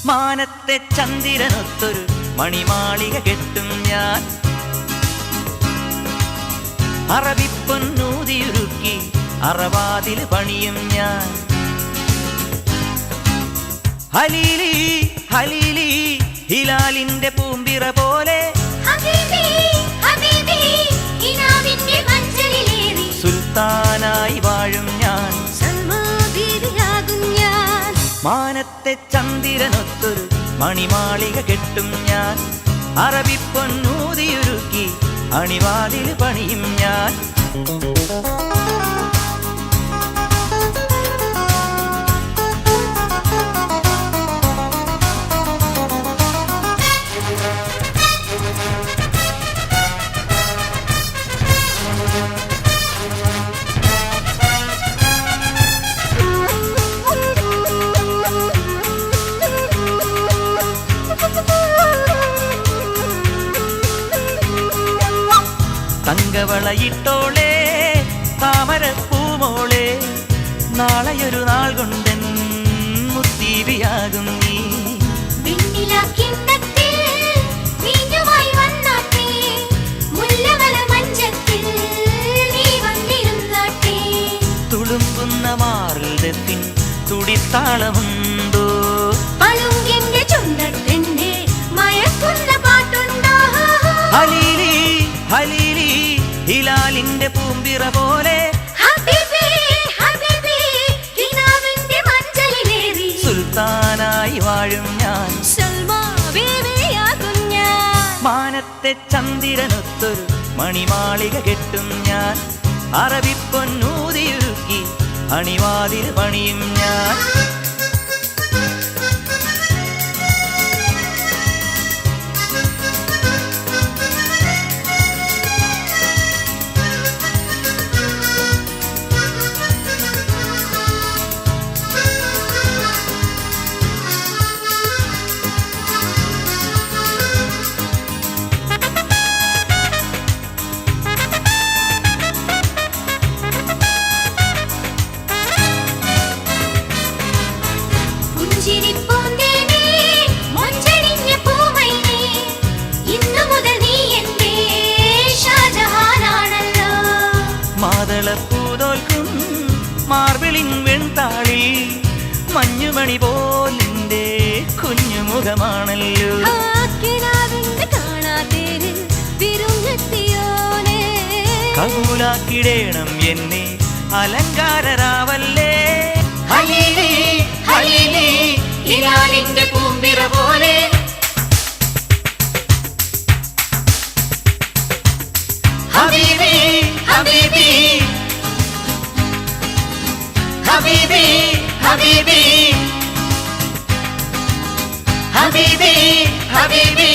മാനത്തെ ചന്ദ്രനൊത്തൊരു മണിമാളിക കെട്ടും ഞാൻ. അറബിപ്പൊന്നൂതിയുരുക്കി അറവാതിൽ പണിയും ഞാൻ. ഹലീലി ഹലീലി ഹിലാലിന്റെ പൂമ്പിറ പോലെ സുൽത്താനായി വാഴും ഞാൻ. മാനത്തെ ചന്ദ്രനൊത്തൊരു മണിമാളിക കെട്ടും ഞാൻ. അറബിപ്പൊന്നൂതിയുരുക്കി അണിവാതിൽ പണിയും ഞാൻ. തങ്കവളയിട്ടോളേ താമരപ്പൂമോളെ, നാളെയൊരു നാൾ കൊണ്ടൻ മുത്തീവിയാകും നീ. തുളുമ്പുന്ന മാറിൽ ദഫിൻ തുടിത്താളമുണ്ടോ? ഹലീലി ഹലീലി ഹിലാലിന്റെ പൂമ്പിറ പോലെ സുൽത്താനായി വാഴും ഞാൻ. മാനത്തെ ചന്ദ്രനൊത്തൊരു മണിമാളിക കെട്ടും ഞാൻ. അറബിപ്പൊന്നൂതിയുരുക്കി അണിവാതിൽ പണിയും ഞാൻ. മാതളപ്പൂതോൽക്കും മാർബിളിൻ വെൺതാളി മഞ്ഞുമണി പോലിന്റെ കുഞ്ഞുമുഖമാണല്ലോ. കബൂലാക്കിടേണം എന്നെ അലങ്കാരരാവല്ലേ. ഹലീലി ഹലീലി ഹിലാലിന്റെ പൂമ്പിറ പോലെ ഹബീബി ഹബീബി ഹബീബി ഹബീബി ഹബീബി ഹബീബി